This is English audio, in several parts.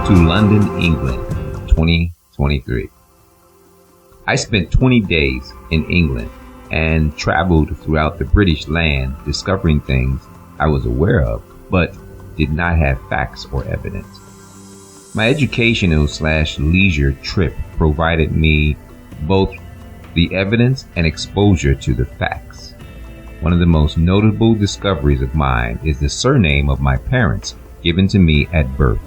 to London, England, 2023. I spent 20 days in England and traveled throughout the British land discovering things I was aware of, but did not have facts or evidence. My educational/leisure trip provided me both the evidence and exposure to the facts. One of the most notable discoveries of mine is the surname of my parents given to me at birth.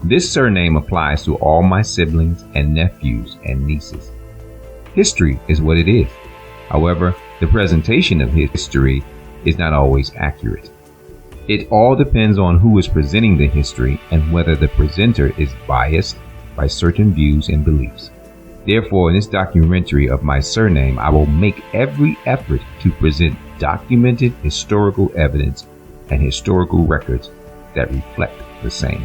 This surname applies to all my siblings and nephews and nieces. History is what it is. However, the presentation of history is not always accurate. It all depends on who is presenting the history and whether the presenter is biased by certain views and beliefs. Therefore, in this documentary of my surname, I will make every effort to present documented historical evidence and historical records that reflect the same.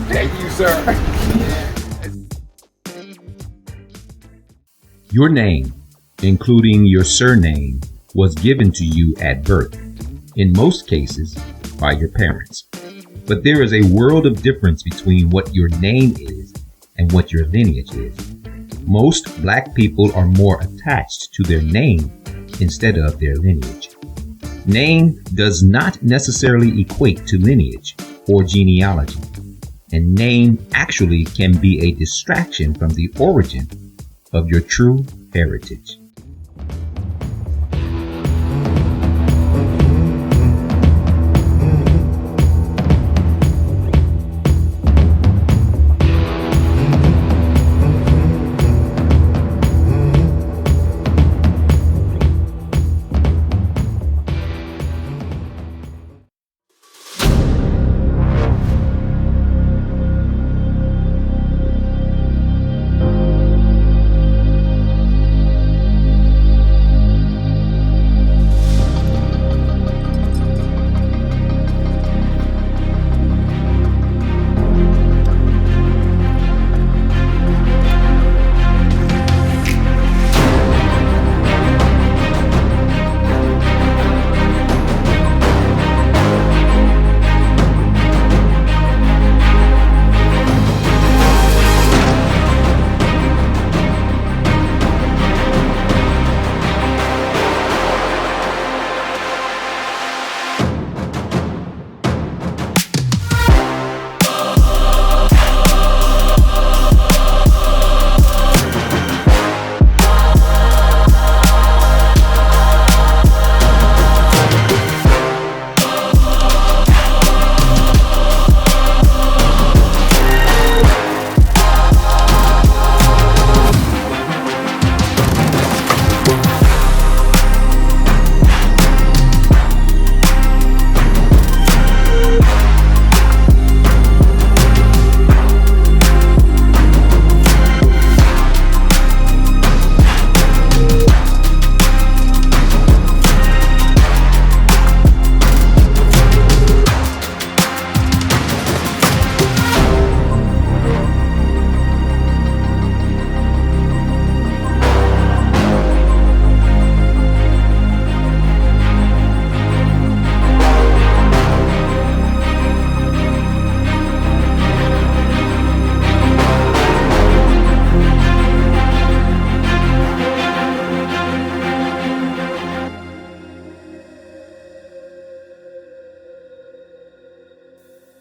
Thank you, sir. Your name, including your surname, was given to you at birth, in most cases by your parents. But there is a world of difference between what your name is and what your lineage is. Most Black people are more attached to their name instead of their lineage. Name does not necessarily equate to lineage or genealogy, and name actually can be a distraction from the origin of your true heritage.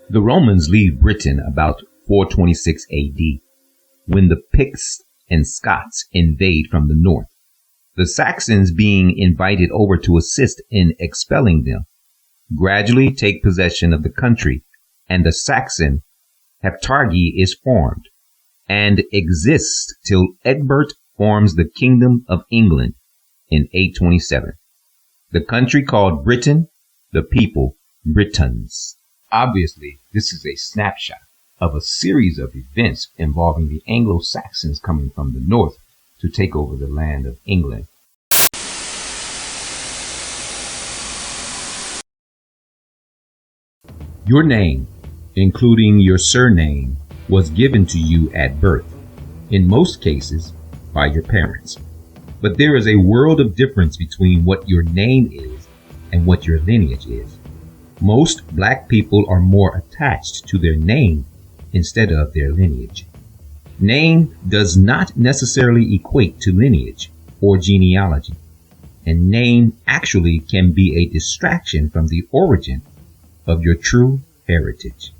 The Romans leave Britain about 426 AD, when the Picts and Scots invade from the north, the Saxons being invited over to assist in expelling them, gradually take possession of the country, and the Saxon heptarchy is formed. and exists till Egbert forms the Kingdom of England in 827. The country called Britain, the people Britons. Obviously, this is a snapshot of a series of events involving the Anglo-Saxons coming from the north to take over the land of England. Your name, including your surname, was given to you at birth, in most cases by your parents. But there is a world of difference between what your name is and what your lineage is. Most black people are more attached to their name instead of their lineage. Name does not necessarily equate to lineage or genealogy, and name actually can be a distraction from the origin of your true heritage.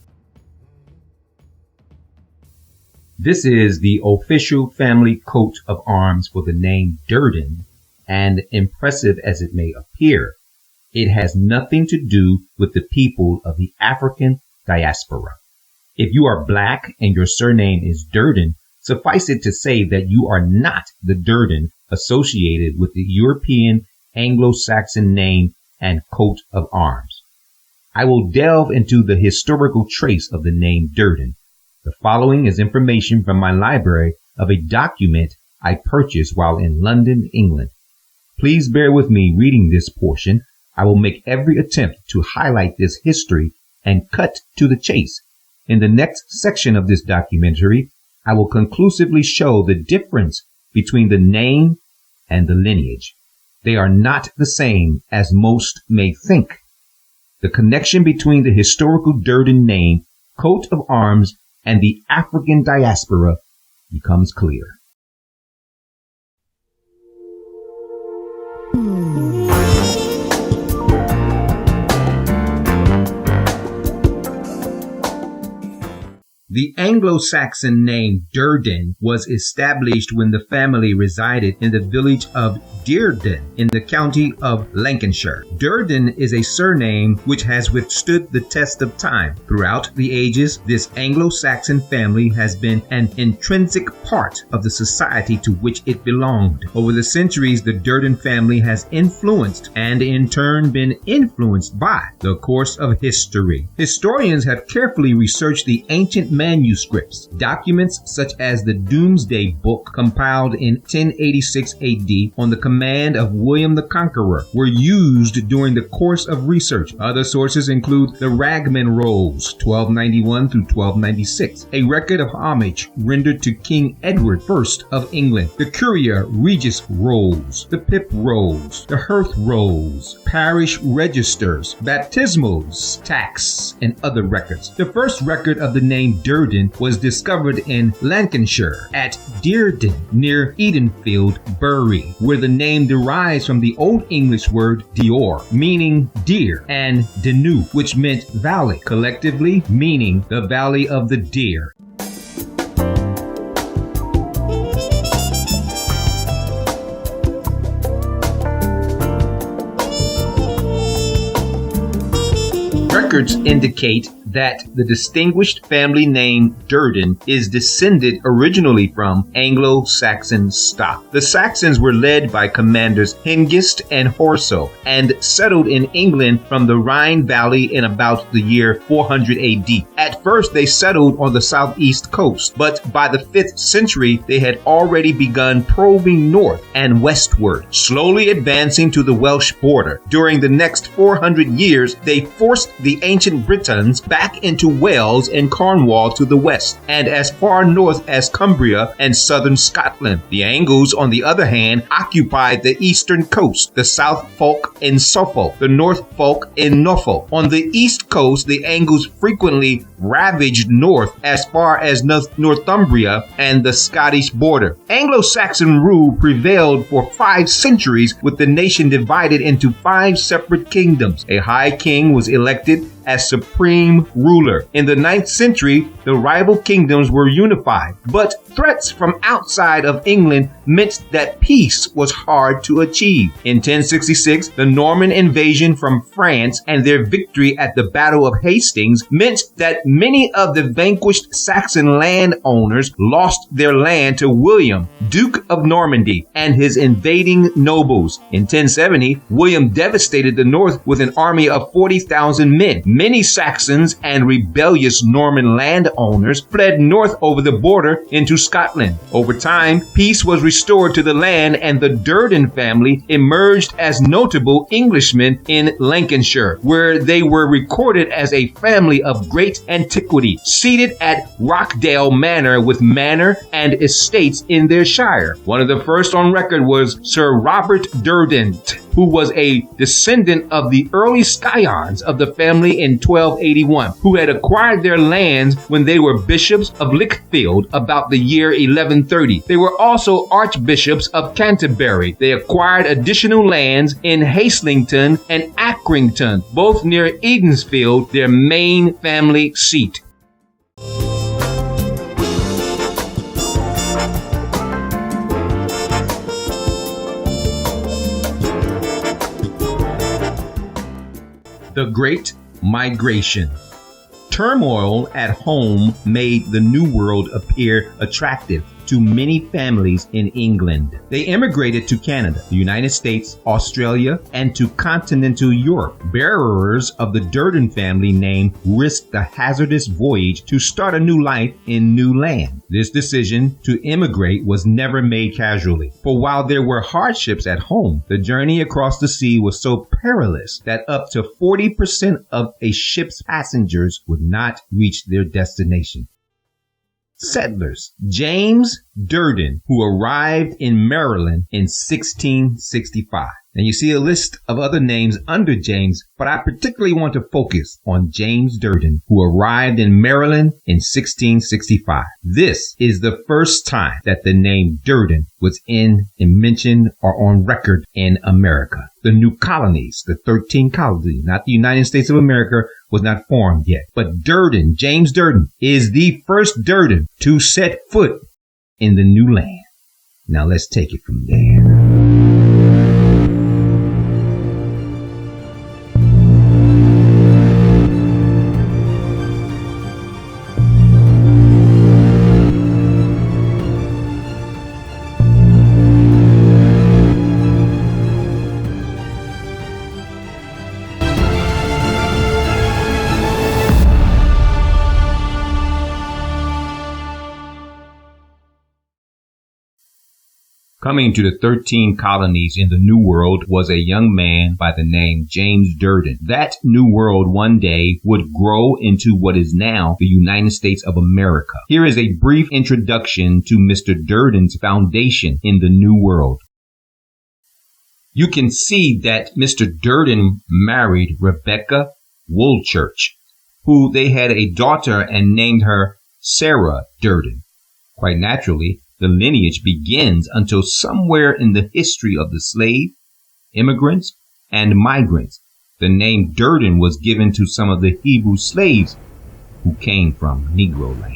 This is the official family coat of arms for the name Durden, and impressive as it may appear, it has nothing to do with the people of the African diaspora. If you are black and your surname is Durden, suffice it to say that you are not the Durden associated with the European Anglo-Saxon name and coat of arms. I will delve into the historical trace of the name Durden. The following is information from my library of a document I purchased while in London, England. Please bear with me reading this portion. I will make every attempt to highlight this history and cut to the chase. In the next section of this documentary, I will conclusively show the difference between the name and the lineage. They are not the same as most may think. The connection between the historical Durden name, coat of arms, and the African diaspora becomes clear. The Anglo-Saxon name Durden was established when the family resided in the village of Durden in the county of Lancashire. Durden is a surname which has withstood the test of time. Throughout the ages, this Anglo-Saxon family has been an intrinsic part of the society to which it belonged. Over the centuries, the Durden family has influenced and in turn been influenced by the course of history. Historians have carefully researched the ancient manuscripts. Documents such as the Domesday Book, compiled in 1086 AD on the command of William the Conqueror, were used during the course of research. Other sources include the Ragman Rolls, 1291 through 1296, a record of homage rendered to King Edward I of England, the Curia Regis Rolls, the Pip Rolls, the Hearth Rolls, parish registers, baptismals, tax, and other records. The first record of the name Durden was discovered in Lancashire at Durden near Edenfield, Bury, where the name derives from the Old English word Dior, meaning deer, and Denu, which meant valley, collectively meaning the valley of the deer. Records indicate that the distinguished family name Durden is descended originally from Anglo-Saxon stock. The Saxons were led by commanders Hengist and Horso and settled in England from the Rhine Valley in about the year 400 AD. At first, they settled on the southeast coast, but by the 5th century, they had already begun probing north and westward, slowly advancing to the Welsh border. During the next 400 years, they forced the ancient Britons back into Wales and Cornwall to the west, and as far north as Cumbria and southern Scotland. The Angles, on the other hand, occupied the eastern coast, the South Folk in Suffolk, the North Folk in Norfolk. On the east coast, the Angles frequently ravaged north as far as Northumbria and the Scottish border. Anglo-Saxon rule prevailed for 5 centuries, with the nation divided into 5 separate kingdoms. A high king was elected as supreme ruler. In the 9th century, the rival kingdoms were unified, but threats from outside of England meant that peace was hard to achieve. In 1066, the Norman invasion from France and their victory at the Battle of Hastings meant that many of the vanquished Saxon landowners lost their land to William, Duke of Normandy, and his invading nobles. In 1070, William devastated the north with an army of 40,000 men. Many Saxons and rebellious Norman landowners fled north over the border into Scotland. Over time, peace was restored to the land, and the Durden family emerged as notable Englishmen in Lancashire, where they were recorded as a family of great antiquity, seated at Rockdale Manor with manor and estates in their shire. One of the first on record was Sir Robert Durden, who was a descendant of the early scions of the family in 1281, who had acquired their lands when they were bishops of Lichfield about the year 1130. They were also archbishops of Canterbury. They acquired additional lands in Haslington and Accrington, both near Edensfield, their main family seat. The Great Migration. Turmoil at home made the New World appear attractive to many families in England. They immigrated to Canada, the United States, Australia, and to continental Europe. Bearers of the Durden family name risked the hazardous voyage to start a new life in new land. This decision to immigrate was never made casually, for while there were hardships at home, the journey across the sea was so perilous that up to 40% of a ship's passengers would not reach their destination. Settlers. James Durden, who arrived in Maryland in 1665. And you see a list of other names under James, but I particularly want to focus on James Durden, who arrived in Maryland in 1665. This is the first time that the name Durden was mentioned or on record in America. The new colonies, the 13 colonies, not the United States of America, was not formed yet. But Durden, James Durden, is the first Durden to set foot in the new land. Now let's take it from there. Coming to the 13 colonies in the New World was a young man by the name James Durden. That New World one day would grow into what is now the United States of America. Here is a brief introduction to Mr. Durden's foundation in the New World. You can see that Mr. Durden married Rebecca Woolchurch, who they had a daughter and named her Sarah Durden. Quite naturally, the lineage begins until somewhere in the history of the slave, immigrants, and migrants, the name Durden was given to some of the Hebrew slaves who came from Negro land.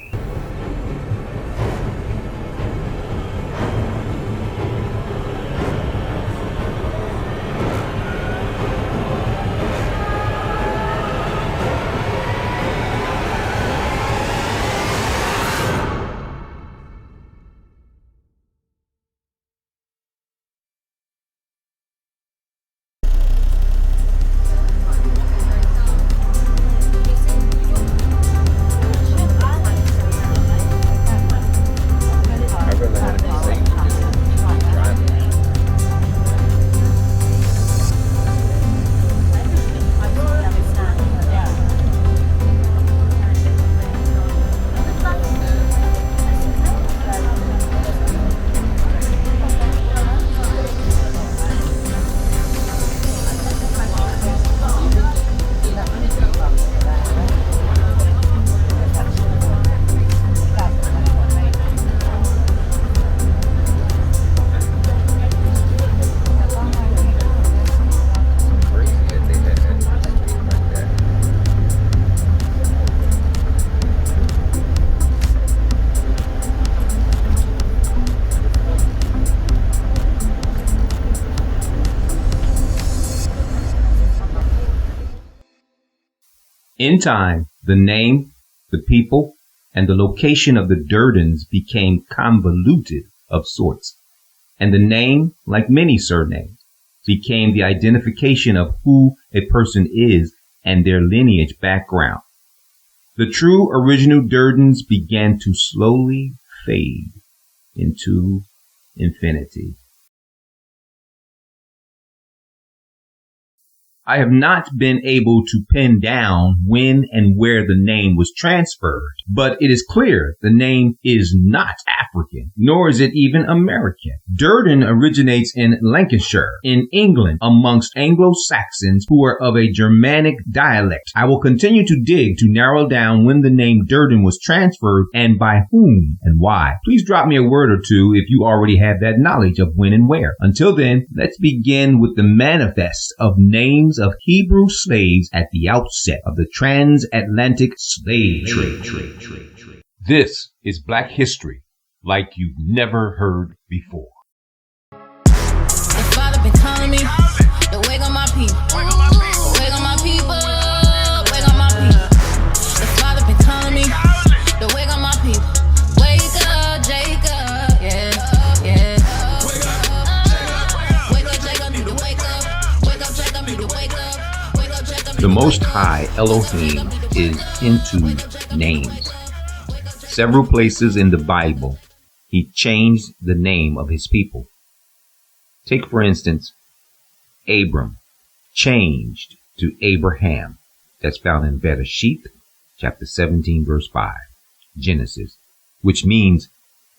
In time, the name, the people, and the location of the Durdens became convoluted of sorts, and the name, like many surnames, became the identification of who a person is and their lineage background. The true original Durdens began to slowly fade into infinity. I have not been able to pin down when and where the name was transferred, but it is clear the name is not African, nor is it even American. Durden originates in Lancashire, in England, amongst Anglo-Saxons who are of a Germanic dialect. I will continue to dig to narrow down when the name Durden was transferred and by whom and why. Please drop me a word or two if you already have that knowledge of when and where. Until then, let's begin with the manifest of names of Hebrew slaves at the outset of the transatlantic slave trade. This is Black history like you've never heard before. The Father been calling me to wake up my people. Wake up my people. Wake up my people. The Father been calling me to wake up my people. Wake up, Jacob. Yeah, yeah. Wake up, Jacob. Need to wake up. Wake up, Jacob. Need to wake up. Wake up, Jacob. The Most High Elohim is into names. Several places in the Bible, he changed the name of his people. Take, for instance, Abram, changed to Abraham. That's found in Bereshit, chapter 17, verse 5, Genesis, which means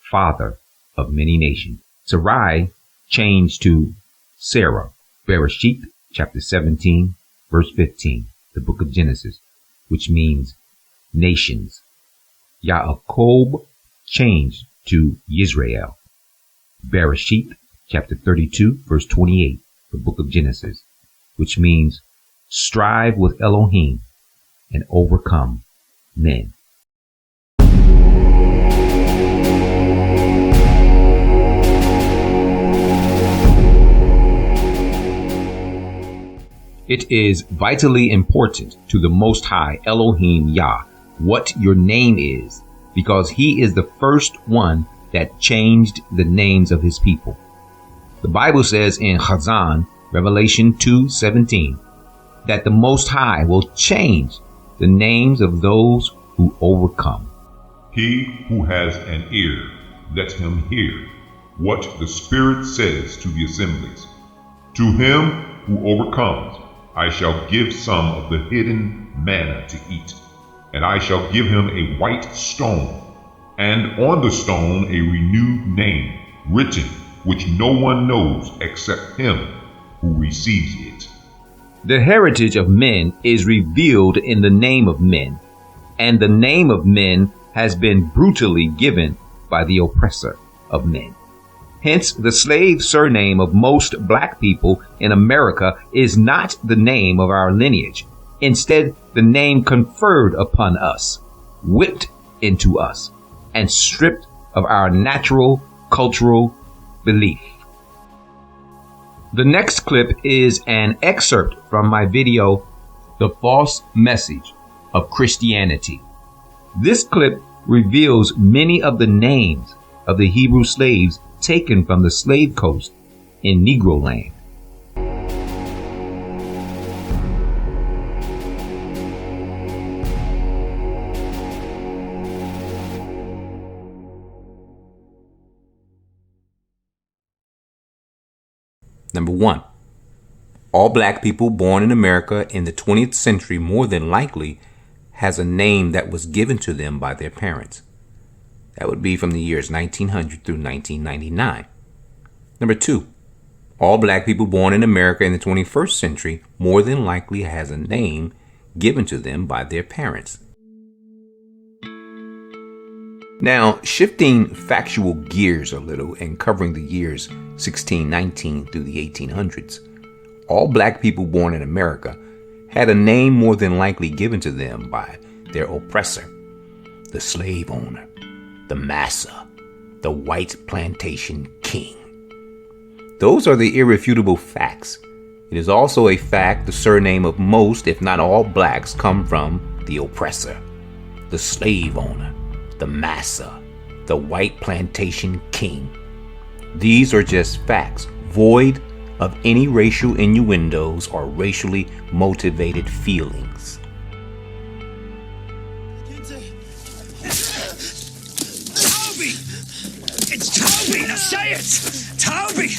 father of many nations. Sarai changed to Sarah, Bereshit, chapter 17, verse 15, the book of Genesis, which means nations. Yaakov changed to Yisrael, Bereshit, chapter 32, verse 28, the book of Genesis, which means strive with Elohim and overcome men. It is vitally important to the Most High Elohim Yah what your name is, because he is the first one that changed the names of his people. The Bible says in Chazan, Revelation 2:17, that the Most High will change the names of those who overcome. He who has an ear, let him hear what the Spirit says to the assemblies. To him who overcomes, I shall give some of the hidden manna to eat, and I shall give him a white stone, and on the stone a renewed name written, which no one knows except him who receives it. The heritage of men is revealed in the name of men, and the name of men has been brutally given by the oppressor of men. Hence, the slave surname of most black people in America is not the name of our lineage. Instead, the name conferred upon us, whipped into us, and stripped of our natural cultural belief. The next clip is an excerpt from my video, The False Message of Christianity. This clip reveals many of the names of the Hebrew slaves taken from the slave coast in Negro land. Number 1. All black people born in America in the 20th century more than likely has a name that was given to them by their parents. That would be from the years 1900 through 1999. Number 2. All black people born in America in the 21st century more than likely has a name given to them by their parents. Now, shifting factual gears a little and covering the years 1619 through the 1800s, all black people born in America had a name more than likely given to them by their oppressor, the slave owner, the massa, the white plantation king. Those are the irrefutable facts. It is also a fact the surname of most, if not all, blacks come from the oppressor, the slave owner, the massa, the white plantation king. These are just facts, void of any racial innuendos or racially motivated feelings. Toby! It's Toby! Now say it! Toby!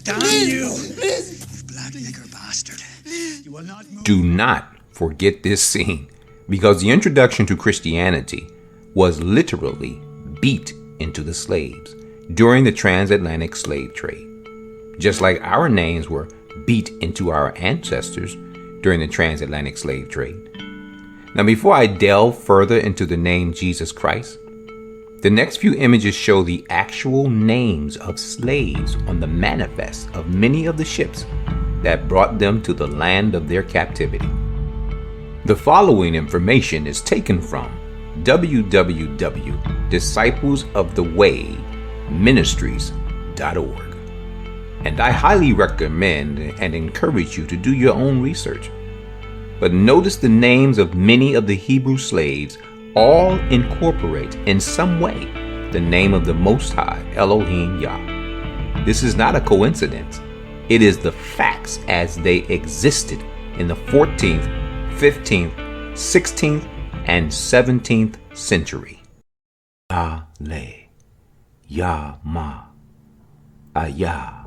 Damn you! You black nigger bastard. You will not move. Do not forget this scene, because the introduction to Christianity was literally beat into the slaves during the transatlantic slave trade, just like our names were beat into our ancestors during the transatlantic slave trade. Now, before I delve further into the name Jesus Christ, the next few images show the actual names of slaves on the manifest of many of the ships that brought them to the land of their captivity. The following information is taken from www.disciplesofthewayministries.org, and I highly recommend and encourage you to do your own research. But notice the names of many of the Hebrew slaves all incorporate in some way the name of the Most High, Elohim Yah. This is not a coincidence. It is the facts as they existed in the 14th, 15th, 16th, and 17th century. Ale, Ya Ma, Aya,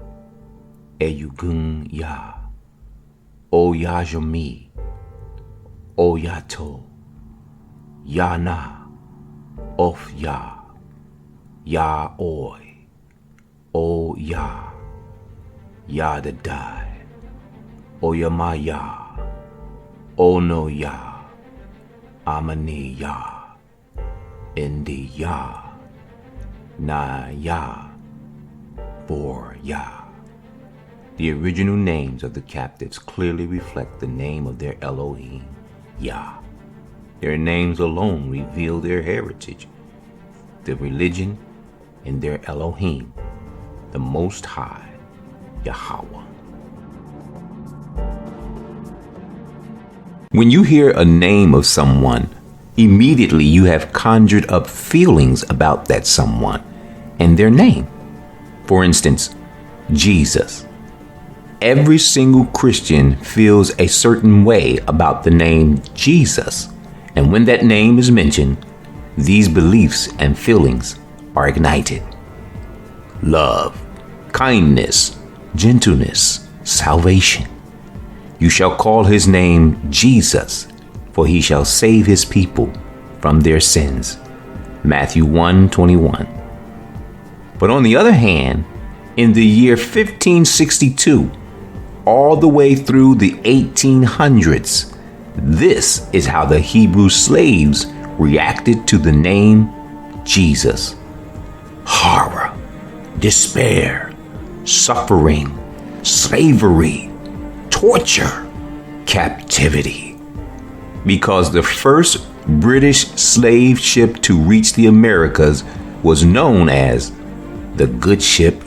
Eyugun Ya, Oyajami, Oyato, Yana, Of Ya, Ya Oy, O Ya, Ya Dadai, Oyamaya, Ono Ya, Amani Ya, Indi Ya, Na Ya, Bor Ya. The original names of the captives clearly reflect the name of their Elohim, Yah. Their names alone reveal their heritage, their religion, and their Elohim, the Most High, Yahweh. When you hear a name of someone, immediately you have conjured up feelings about that someone and their name. For instance, Jesus. Every single Christian feels a certain way about the name Jesus, and when that name is mentioned, these beliefs and feelings are ignited. Love, kindness, gentleness, salvation. You shall call his name Jesus, for he shall save his people from their sins. Matthew 1:21. But on the other hand, in the year 1562, all the way through the 1800s, this is how the Hebrew slaves reacted to the name Jesus. Horror, despair, suffering, slavery, torture, captivity. Because the first British slave ship to reach the Americas was known as the good ship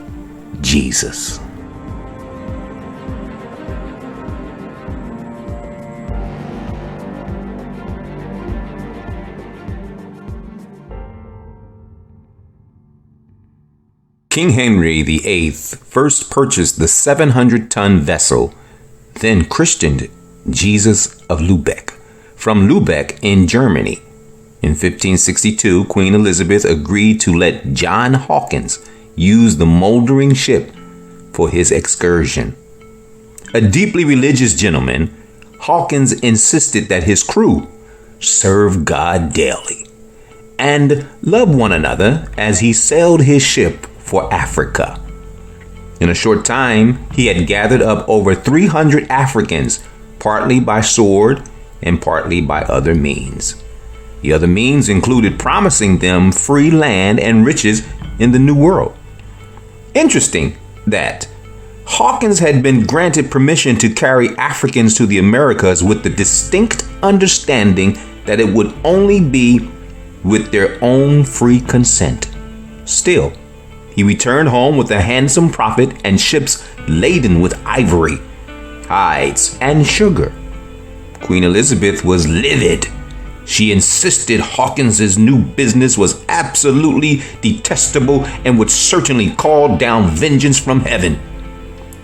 Jesus. King Henry VIII first purchased the 700-ton vessel, then christened Jesus of Lubeck, from Lubeck in Germany. In 1562, Queen Elizabeth agreed to let John Hawkins use the moldering ship for his excursion. A deeply religious gentleman, Hawkins insisted that his crew serve God daily and love one another as he sailed his ship for Africa. In a short time, he had gathered up over 300 Africans, partly by sword and partly by other means. The other means included promising them free land and riches in the New World. Interesting that Hawkins had been granted permission to carry Africans to the Americas with the distinct understanding that it would only be with their own free consent. Still, he returned home with a handsome profit and ships laden with ivory, hides, and sugar. Queen Elizabeth was livid She insisted Hawkins's new business was absolutely detestable and would certainly call down vengeance from heaven,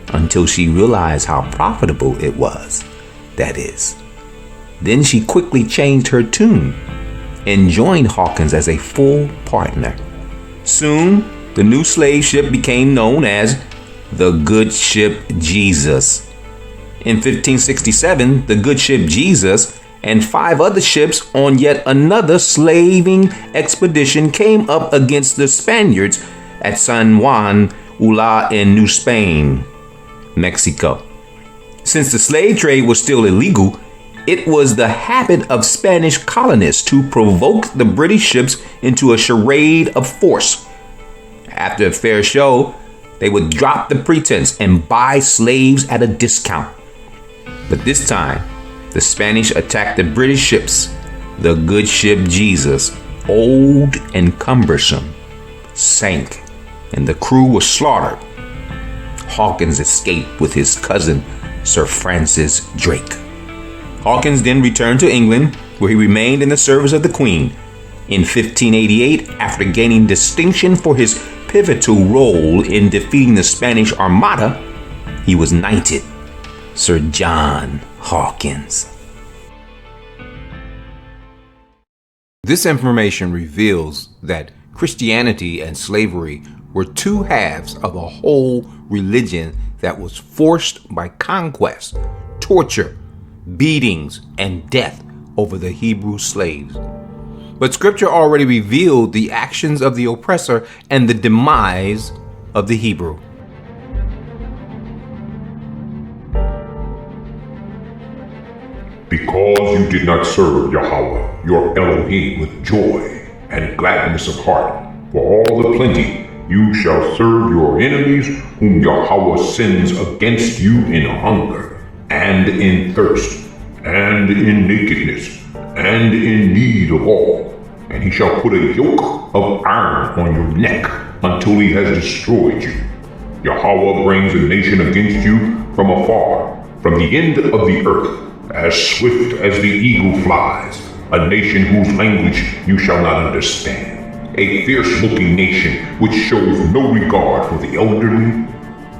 until she realized how profitable it was, that is. Then she quickly changed her tune and joined Hawkins as a full partner. Soon, the new slave ship became known as the good ship Jesus. In 1567, the good ship Jesus and 5 other ships on yet another slaving expedition came up against the Spaniards at San Juan Ula in New Spain, Mexico. Since the slave trade was still illegal, it was the habit of Spanish colonists to provoke the British ships into a charade of force. After a fair show, they would drop the pretense and buy slaves at a discount. But this time, the Spanish attacked the British ships. The good ship Jesus, old and cumbersome, sank, and the crew was slaughtered. Hawkins escaped with his cousin, Sir Francis Drake. Hawkins then returned to England, where he remained in the service of the Queen. In 1588, after gaining distinction for his pivotal role in defeating the Spanish Armada, he was knighted Sir John Hawkins. This information reveals that Christianity and slavery were two halves of a whole religion that was forced by conquest, torture, beatings, and death over the Hebrew slaves. But Scripture already revealed the actions of the oppressor and the demise of the Hebrew. Because you did not serve Yahweh, your Elohim, with joy and gladness of heart, for all the plenty, you shall serve your enemies, whom Yahweh sends against you in hunger, and in thirst, and in nakedness, and in need of all. And he shall put a yoke of iron on your neck until he has destroyed you. Yahweh brings a nation against you from afar, from the end of the earth, as swift as the eagle flies, a nation whose language you shall not understand, a fierce-looking nation which shows no regard for the elderly,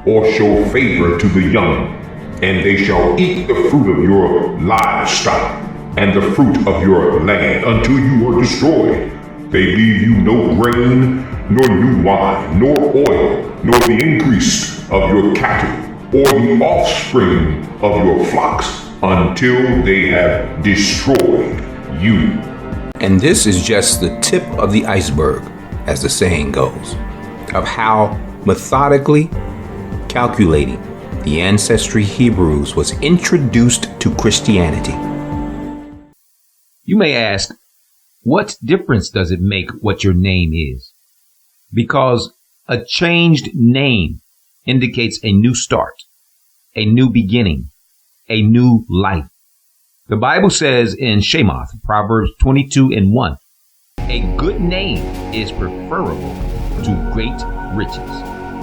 or show favor to the young, and they shall eat the fruit of your livestock, and the fruit of your land, until you are destroyed. They leave you no grain, nor new wine, nor oil, nor the increase of your cattle, or the offspring of your flocks, until they have destroyed you. And this is just the tip of the iceberg, as the saying goes, of how methodically calculating the ancestry Hebrews was introduced to Christianity. You may ask, what difference does it make what your name is? Because a changed name indicates a new start, a new beginning, a new life. The Bible says in Shemoth, Proverbs 22:1, a good name is preferable to great riches.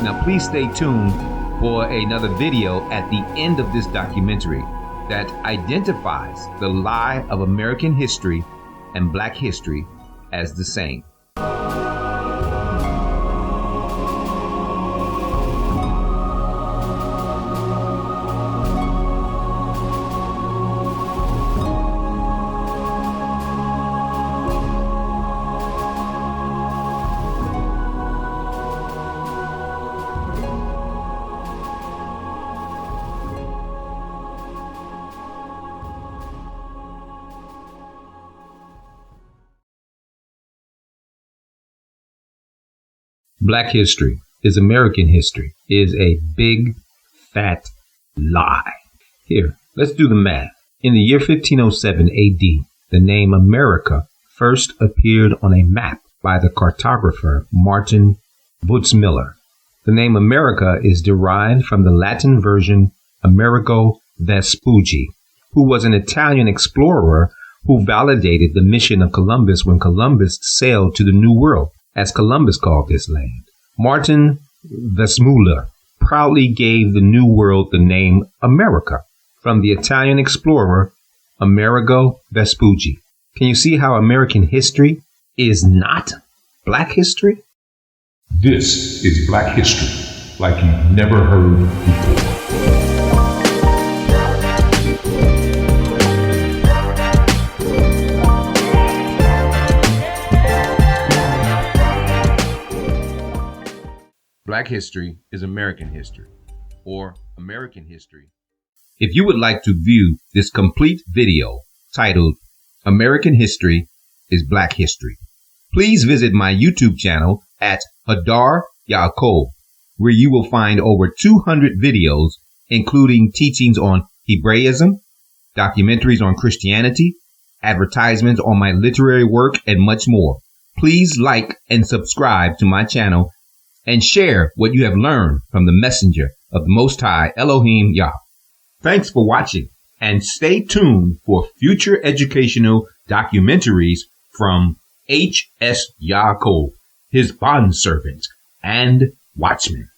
Now please stay tuned for another video at the end of this documentary that identifies the lie of American history and Black history as the same. Black history is American history is a big, fat lie. Here, let's do the math. In the year 1507 AD, the name America first appeared on a map by the cartographer Martin Butzmiller. The name America is derived from the Latin version Amerigo Vespucci, who was an Italian explorer who validated the mission of Columbus when Columbus sailed to the New World, as Columbus called this land. Martin Vesmuller proudly gave the New World the name America from the Italian explorer Amerigo Vespucci. Can you see how American history is not Black history? This is Black history like you've never heard before. Black history is American history, or American history. If you would like to view this complete video titled American History is Black History, please visit my YouTube channel at Hadar Yaakov, where you will find over 200 videos, including teachings on Hebraism, documentaries on Christianity, advertisements on my literary work, and much more. Please like and subscribe to my channel and share what you have learned from the messenger of the Most High Elohim Yah. Thanks for watching, and stay tuned for future educational documentaries from H.S. Yaakov, his bondservant and watchman.